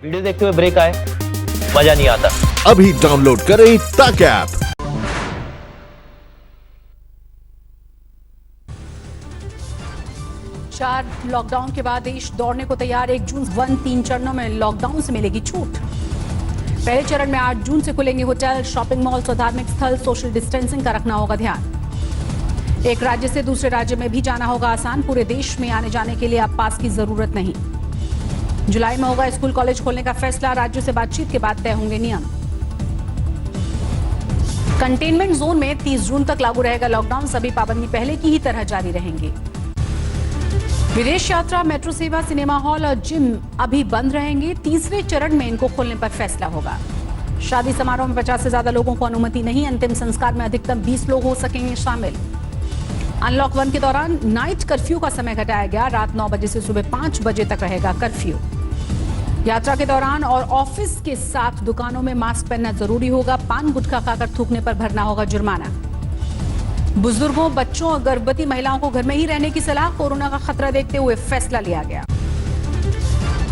Video देखते हुए break आए, मजा नहीं आता। अभी डाउनलोड करें तक ऐप। चार लॉकडाउन के बाद देश दौड़ने को तैयार। 1 जून 3 चरणों में लॉकडाउन से मिलेगी छूट। पहले चरण में 8 जून से खुलेंगे होटल, शॉपिंग मॉल्स और धार्मिक स्थल। सोशल डिस्टेंसिंग का रखना होगा ध्यान। एक राज्य से दूसरे राज्य में भी जाना होगा आसान। पूरे देश में आने जाने के लिए अब पास की जरूरत नहीं। जुलाई में होगा स्कूल कॉलेज खोलने का फैसला। राज्यों से बातचीत के बाद तय होंगे नियम। कंटेनमेंट जोन में 30 जून तक लागू रहेगा लॉकडाउन। सभी पाबंदी पहले की ही तरह जारी रहेंगी। विदेश यात्रा, मेट्रो सेवा, सिनेमा हॉल और जिम अभी बंद रहेंगे। तीसरे चरण में इनको खोलने पर फैसला होगा। शादी समारोह में 50 से ज्यादा लोगों को अनुमति नहीं। अंतिम संस्कार में अधिकतम 20 लोग हो सकेंगे शामिल। अनलॉक 1 के दौरान नाइट कर्फ्यू का समय घटाया गया। रात 9 बजे से सुबह 5 बजे तक रहेगा कर्फ्यू। यात्रा के दौरान और ऑफिस के साथ दुकानों में मास्क पहनना जरूरी होगा। पान गुटखा खाकर थूकने पर भरना होगा जुर्माना। बुजुर्गों, बच्चों और गर्भवती महिलाओं को घर में ही रहने की सलाह। कोरोना का खतरा देखते हुए फैसला लिया गया।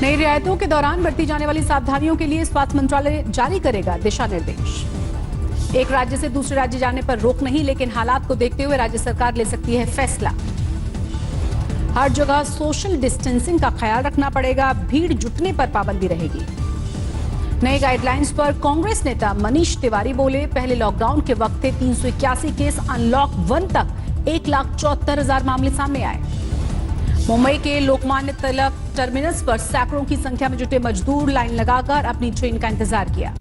नई रियायतों के दौरान बरती जाने वाली सावधानियों के लिए स्वास्थ्य मंत्रालय जारी करेगा दिशा निर्देश। एक राज्य से दूसरे राज्य जाने पर रोक नहीं, लेकिन हालात को देखते हुए राज्य सरकार ले सकती है फैसला। हर जगह सोशल डिस्टेंसिंग का ख्याल रखना पड़ेगा। भीड़ जुटने पर पाबंदी रहेगी। नए गाइडलाइंस पर कांग्रेस नेता मनीष तिवारी बोले, पहले लॉकडाउन के वक्त थे 381 केस। अनलॉक 1 तक 1,74,000 मामले सामने आए। मुंबई के लोकमान्य तिलक टर्मिनस पर सैकड़ों की संख्या में जुटे मजदूर लाइन लगाकर अपनी ट्रेन का इंतजार किया।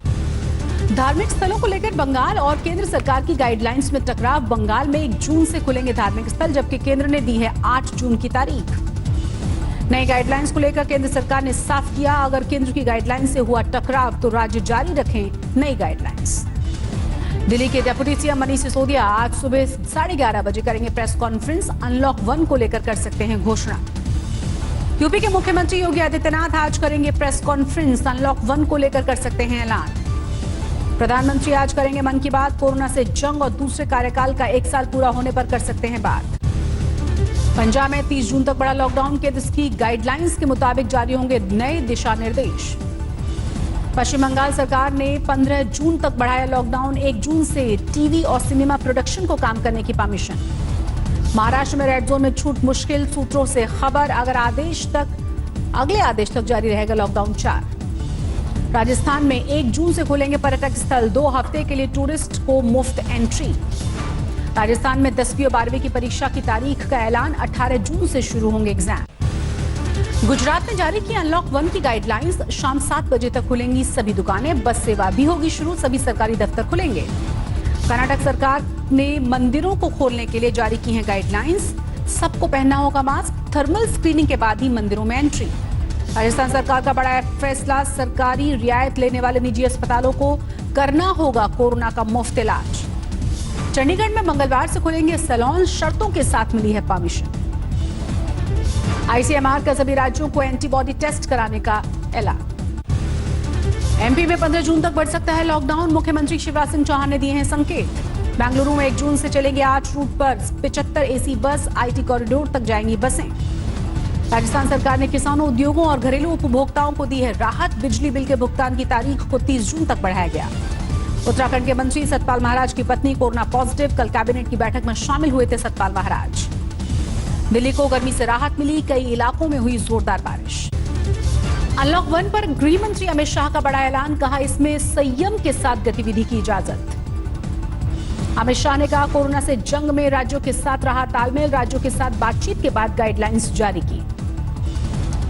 धार्मिक स्थलों को लेकर बंगाल और केंद्र सरकार की गाइडलाइंस में टकराव। बंगाल में 1 जून से खुलेंगे धार्मिक स्थल, जबकि केंद्र ने दी है 8 जून की तारीख। नई गाइडलाइंस को लेकर केंद्र सरकार ने साफ किया, अगर केंद्र की गाइडलाइंस से हुआ टकराव तो राज्य जारी रखें नई गाइडलाइंस। दिल्ली के डिप्टी सीएम मनीष सिसोदिया आज सुबह 11:30 बजे करेंगे प्रेस कॉन्फ्रेंस। अनलॉक 1 को लेकर कर सकते हैं घोषणा। यूपी के मुख्यमंत्री योगी आदित्यनाथ आज करेंगे प्रेस कॉन्फ्रेंस। अनलॉक 1 को लेकर कर सकते हैं ऐलान। प्रधानमंत्री आज करेंगे मन की बात। कोरोना से जंग और दूसरे कार्यकाल का 1 साल पूरा होने पर कर सकते हैं बात। पंजाब में 30 जून तक बड़ा लॉकडाउन। केंद्र की गाइडलाइंस के मुताबिक जारी होंगे नए दिशा निर्देश। पश्चिम बंगाल सरकार ने 15 जून तक बढ़ाया लॉकडाउन। 1 जून से टीवी और सिनेमा प्रोडक्शन को काम करने की परमिशन। महाराष्ट्र में रेड जोन में छूट मुश्किल। सूत्रों से खबर, अगर अगले आदेश तक जारी रहेगा लॉकडाउन 4। राजस्थान में 1 जून से खुलेंगे पर्यटक स्थल। 2 हफ्ते के लिए टूरिस्ट को मुफ्त एंट्री। राजस्थान में 10वीं और 12वीं की परीक्षा की तारीख का ऐलान। 18 जून से शुरू होंगे एग्जाम। गुजरात ने जारी की अनलॉक 1 की गाइडलाइंस। शाम 7 बजे तक खुलेंगी सभी दुकानें। बस सेवा भी होगी शुरू। सभी सरकारी दफ्तर खुलेंगे। कर्नाटक सरकार ने मंदिरों को खोलने के लिए जारी की है गाइडलाइंस। सबको पहनना होगा मास्क। थर्मल स्क्रीनिंग के बाद ही मंदिरों में एंट्री। राजस्थान सरकार का बड़ा फैसला, सरकारी रियायत लेने वाले निजी अस्पतालों को करना होगा कोरोना का मुफ्त इलाज। चंडीगढ़ में मंगलवार से खुलेंगे सैलून। शर्तों के साथ मिली है परमिशन। आईसीएमआर का सभी राज्यों को एंटीबॉडी टेस्ट कराने का ऐलान। एमपी में 15 जून तक बढ़ सकता है लॉकडाउन। मुख्यमंत्री शिवराज सिंह चौहान ने दिए हैं संकेत। बेंगलुरु में 1 जून से चलेंगे 8 रूट पर 75 एसी बस। आईटी कॉरिडोर तक जाएंगी बसें। राजस्थान सरकार ने किसानों, उद्योगों और घरेलू उपभोक्ताओं को दी है राहत। बिजली बिल के भुगतान की तारीख को 30 जून तक बढ़ाया गया। उत्तराखंड के मंत्री सतपाल महाराज की पत्नी कोरोना पॉजिटिव। कल कैबिनेट की बैठक में शामिल हुए थे सतपाल महाराज। दिल्ली को गर्मी से राहत मिली। कई इलाकों में हुई जोरदार बारिश। अनलॉक 1 पर गृह मंत्री अमित शाह का बड़ा ऐलान। कहा, इसमें संयम के साथ गतिविधि की इजाजत। अमित शाह ने कहा, कोरोना से जंग में राज्यों के साथ रहा तालमेल। राज्यों के साथ बातचीत के बाद गाइडलाइंस जारी की।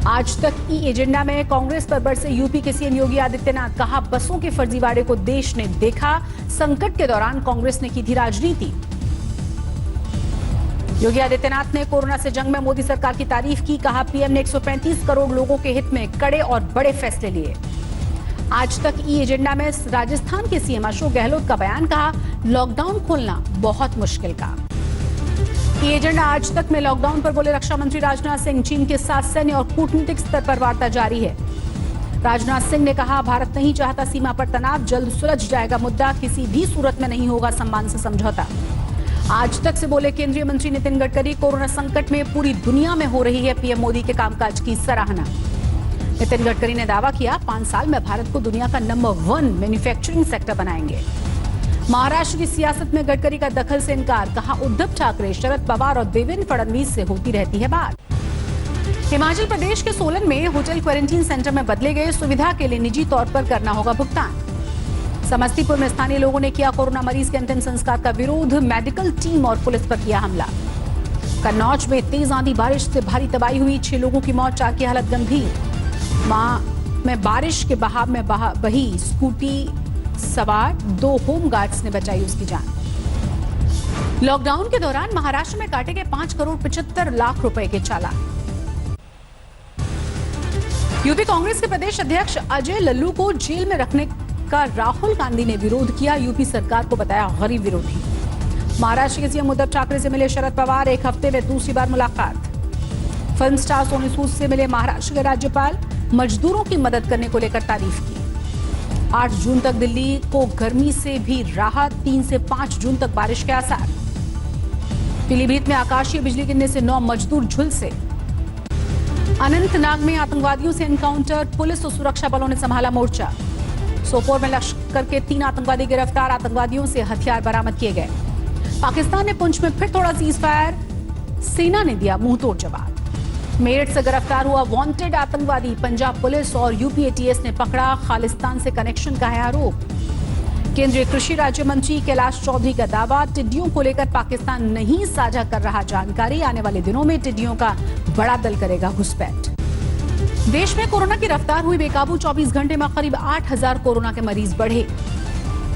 आज तक ई एजेंडा में कांग्रेस पर बरसे यूपी के सीएम योगी आदित्यनाथ। कहा, बसों के फर्जीवाड़े को देश ने देखा। संकट के दौरान कांग्रेस ने की थी राजनीति। योगी आदित्यनाथ ने कोरोना से जंग में मोदी सरकार की तारीफ की। कहा, पीएम ने 135 करोड़ लोगों के हित में कड़े और बड़े फैसले लिए। आज तक ई एजेंडा में राजस्थान के सीएम अशोक गहलोत का बयान। कहा, लॉकडाउन खोलना बहुत मुश्किल काम। ई एजेंडा आज तक में लॉकडाउन पर बोले रक्षा मंत्री राजनाथ सिंह। चीन के साथ सैन्य और कूटनीतिक स्तर पर वार्ता जारी है। राजनाथ सिंह ने कहा, भारत नहीं चाहता सीमा पर तनाव। जल्द सुलझ जाएगा मुद्दा। किसी भी सूरत में नहीं होगा सम्मान से समझौता। आज तक से बोले केंद्रीय मंत्री नितिन गडकरी। कोरोना संकट में पूरी दुनिया में हो रही है पीएम मोदी के कामकाज की सराहना। नितिन गडकरी ने दावा किया 5 साल में भारत को दुनिया का नंबर 1 मैन्युफैक्चरिंग सेक्टर बनाएंगे। महाराष्ट्र की सियासत में गडकरी का दखल से इनकार, कहा उद्धव ठाकरे, शरद पवार और देवेंद्र फडणवीस से होती रहती है बात। हिमाचल प्रदेश के सोलन में होटल क्वारंटीन सेंटर में बदले गए सुविधा के लिए निजी तौर पर करना होगा भुगतान। समस्तीपुर में स्थानीय लोगों ने किया कोरोना मरीज के अंतिम संस्कार का विरोध, मेडिकल टीम और पुलिस पर किया हमला। कन्नौज में तेज आंधी बारिश से भारी तबाही हुई, 6 लोगों की मौत, 4 की हालत गंभीर। में बारिश के बहाव में बही स्कूटी सवार 2 होमगार्ड्स ने बचाई उसकी जान। लॉकडाउन के दौरान महाराष्ट्र में काटे गए 5 करोड़ 75 लाख रुपए के चालान। यूपी कांग्रेस के प्रदेश अध्यक्ष अजय लल्लू को जेल में रखने का राहुल गांधी ने विरोध किया, यूपी सरकार को बताया गरीब विरोधी। महाराष्ट्र के सीएम उद्धव ठाकरे से मिले शरद पवार, 1 हफ्ते में दूसरी बार मुलाकात। फिल्म स्टार सोनू सूद से मिले महाराष्ट्र के राज्यपाल, मजदूरों की मदद करने को लेकर तारीफ की। 8 जून तक दिल्ली को गर्मी से भी राहत, 3 से 5 जून तक बारिश के आसार। पीलीभीत में आकाशीय बिजली गिरने से 9 मजदूर झुलसे। अनंतनाग में आतंकवादियों से एनकाउंटर, पुलिस और सुरक्षा बलों ने संभाला मोर्चा। सोपोर में लश्कर के 3 आतंकवादी गिरफ्तार, आतंकवादियों से हथियार बरामद किए गए। पाकिस्तान ने पुंछ में फिर थोड़ा सीज फायर, सेना ने दिया मुंहतोड़ जवाब। मेरठ से गिरफ्तार हुआ वांटेड आतंकवादी, पंजाब पुलिस और यूपी एटीएस ने पकड़ा, खालिस्तान से कनेक्शन का है आरोप। केंद्रीय कृषि राज्य मंत्री कैलाश चौधरी का दावा, टिड्डियों को लेकर पाकिस्तान नहीं साझा कर रहा जानकारी, आने वाले दिनों में टिड्डियों का बड़ा दल करेगा घुसपैठ। देश में कोरोना की रफ्तार हुई बेकाबू, 24 घंटे में करीब 8,000 कोरोना के मरीज बढ़े।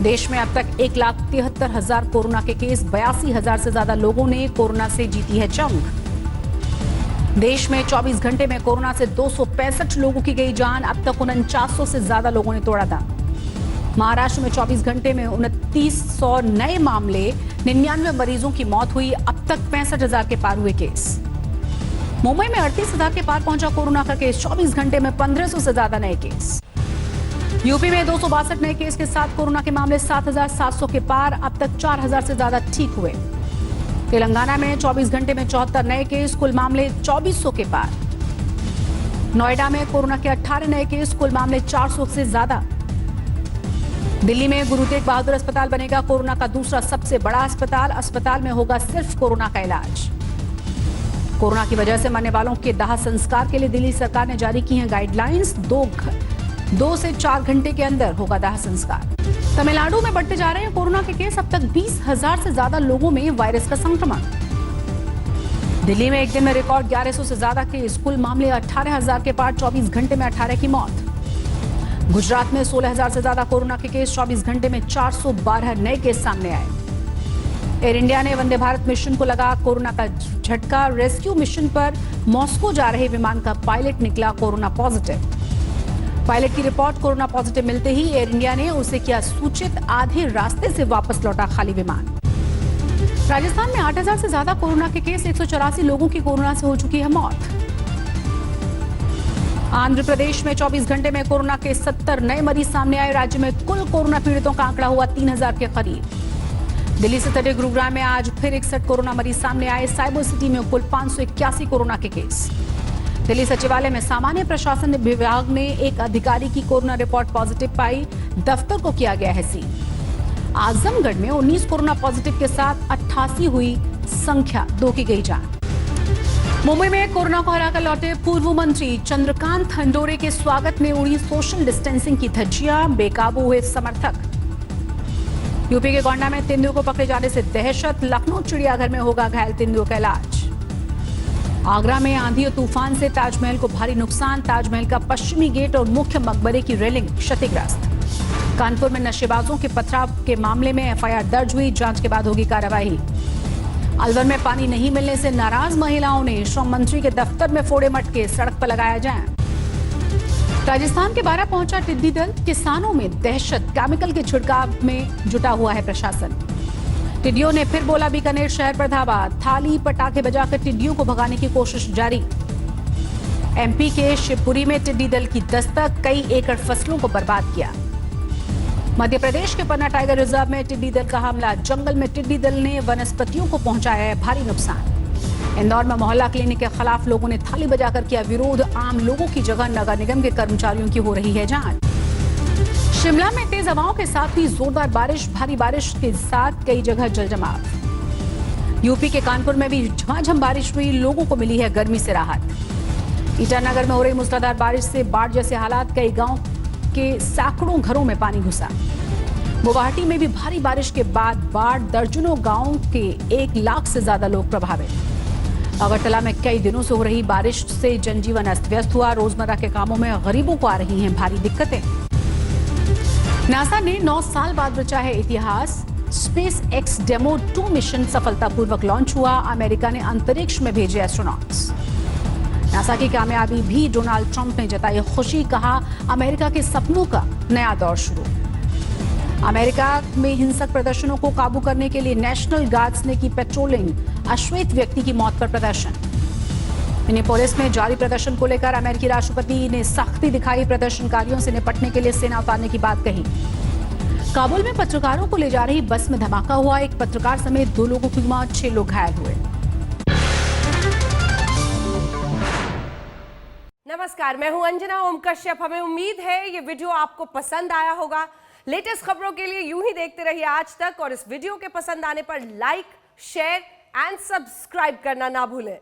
देश में अब तक 1,73,000 कोरोना के केस, 82,000 से ज्यादा लोगों ने कोरोना से जीती है जंग। देश में 24 घंटे में कोरोना से 265 लोगों की गई जान, अब तक 4900 से ज्यादा लोगों ने तोड़ा दम। महाराष्ट्र में 24 घंटे में 2900 नए मामले, 99 मरीजों की मौत हुई, अब तक 65,000 के पार हुए केस। मुंबई में 38,000 के पार पहुंचा कोरोना का केस, 24 घंटे में 1500 से ज्यादा नए केस। यूपी में 262 नए केस के साथ कोरोना के मामले 7,700 के पार, अब तक 4,000 से ज्यादा ठीक हुए। तेलंगाना में 24 घंटे में 74 नए केस, कुल मामले 2400 के पार। नोएडा में कोरोना के 18 नए केस, कुल मामले 400 से ज्यादा। दिल्ली में गुरु तेग बहादुर अस्पताल बनेगा कोरोना का दूसरा सबसे बड़ा अस्पताल, अस्पताल में होगा सिर्फ कोरोना का इलाज। कोरोना की वजह से मरने वालों के दाह संस्कार के लिए दिल्ली सरकार ने जारी की हैं गाइडलाइंस, 2 से 4 घंटे के अंदर होगा दाह संस्कार। तमिलनाडु में बढ़ते जा रहे हैं कोरोना के केस, अब तक 20,000 से ज्यादा लोगों में वायरस का संक्रमण। दिल्ली में एक दिन में रिकॉर्ड 1100 से ज्यादा केस, कुल मामले 18,000 के पार, 24 घंटे में 18 की मौत। गुजरात में 16,000 से ज्यादा कोरोना के केस, 24 घंटे में 412 नए केस सामने आए। एयर इंडिया ने वंदे भारत मिशन को लगा कोरोना का झटका, रेस्क्यू मिशन पर मॉस्को जा रहे विमान का पायलट निकला कोरोना पॉजिटिव। पायलट की रिपोर्ट कोरोना पॉजिटिव मिलते ही एयर इंडिया ने उसे किया सूचित, आधे रास्ते से वापस लौटा खाली विमान। राजस्थान में 8,000 से ज्यादा कोरोना के केस, 184 लोगों की कोरोना से हो चुकी है मौत। आंध्र प्रदेश में 24 घंटे में कोरोना के 70 नए मरीज सामने आए, राज्य में कुल कोरोना पीड़ितों का आंकड़ा हुआ 3,000 के करीब। दिल्ली से सटे गुरुग्राम में आज फिर 61 कोरोना मरीज सामने आए, साइबर सिटी में कुल 581 कोरोना के केस। दिल्ली सचिवालय में सामान्य प्रशासन विभाग ने एक अधिकारी की कोरोना रिपोर्ट पॉजिटिव पाई, दफ्तर को किया गया है सील। आजमगढ़ में 19 कोरोना पॉजिटिव के साथ 88 हुई संख्या, 2 की गई जान। मुंबई में कोरोना को हराकर लौटे पूर्व मंत्री चंद्रकांत खंडोरे के स्वागत में उड़ी सोशल डिस्टेंसिंग की धज्जियां, बेकाबू हुए समर्थक। यूपी के गोंडा में तेंदुओं को पकड़े जाने से दहशत, लखनऊ चिड़ियाघर में होगा घायल तेंदुओं का इलाज। आगरा में आंधी और तूफान से ताजमहल को भारी नुकसान, ताजमहल का पश्चिमी गेट और मुख्य मकबरे की रेलिंग क्षतिग्रस्त। कानपुर में नशेबाजों के पथराव के मामले में एफआईआर दर्ज हुई, जांच के बाद होगी कार्रवाई। अलवर में पानी नहीं मिलने से नाराज महिलाओं ने श्रम मंत्री के दफ्तर में फोड़े मटके, सड़क पर लगाया जाए। राजस्थान के 12 पहुंचा टिड्डी दल, किसानों में दहशत, केमिकल के छिड़काव में जुटा हुआ है प्रशासन। टिड्डियों ने फिर बोला बीकानेर शहर पर धावा, थाली पटाखे बजाकर टिड्डियों को भगाने की कोशिश जारी। एमपी के शिवपुरी में टिड्डी दल की दस्तक, कई एकड़ फसलों को बर्बाद किया। मध्य प्रदेश के पन्ना टाइगर रिजर्व में टिड्डी दल का हमला, जंगल में टिड्डी दल ने वनस्पतियों को पहुंचाया है भारी नुकसान। इंदौर में मोहल्ला क्लिनिक के खिलाफ लोगों ने थाली बजाकर किया विरोध। आम लोगों की जगह नगर निगम के कर्मचारियों की हो रही है जांच। शिमला में तेज हवाओं के साथ हुई जोरदार बारिश। भारी बारिश के साथ कई जगह जलजमाव। यूपी के कानपुर में भी झमाझम बारिश हुई। लोगों को मिली है गर्मी से राहत। ईटानगर में हो रही मूसलाधार बारिश से बाढ़ जैसे हालात। कई गांव के सैकड़ों घरों में पानी घुसा। गुवाहाटी में भी भारी बारिश के बाद बाढ़। दर्जनों गांवों के 1 लाख से ज्यादा लोग प्रभावित। अगरतला में कई दिनों से हो रही बारिश से जनजीवन अस्त व्यस्त हुआ। रोजमर्रा के कामों में गरीबों को आ रही हैं भारी दिक्कतें। नासा ने 9 साल बाद रचा है इतिहास। स्पेस एक्स डेमो 2 मिशन सफलतापूर्वक लॉन्च हुआ। अमेरिका ने अंतरिक्ष में भेजे एस्ट्रोनॉट्स। नासा की कामयाबी भी डोनाल्ड ट्रंप ने जताई खुशी। कहा अमेरिका के सपनों का नया दौर शुरू। अमेरिका में हिंसक प्रदर्शनों को काबू करने के लिए नेशनल गार्ड्स ने की पेट्रोलिंग। अश्वेत व्यक्ति की मौत पर प्रदर्शन। मिनियापोलिस में जारी प्रदर्शन को लेकर अमेरिकी राष्ट्रपति ने सख्ती दिखाई। प्रदर्शनकारियों से निपटने के लिए सेना उतारने की बात कही। काबुल में पत्रकारों को ले जा रही बस में धमाका हुआ। एक पत्रकार समेत 2 लोगों की मौत, 6 लोग घायल हुए। नमस्कार, मैं हूं अंजना ओम कश्यप। हमें उम्मीद है ये वीडियो आपको पसंद आया होगा। लेटेस्ट खबरों के लिए यूं ही देखते रहिए आज तक और इस वीडियो के पसंद आने पर लाइक, शेयर एंड सब्सक्राइब करना ना भूलें।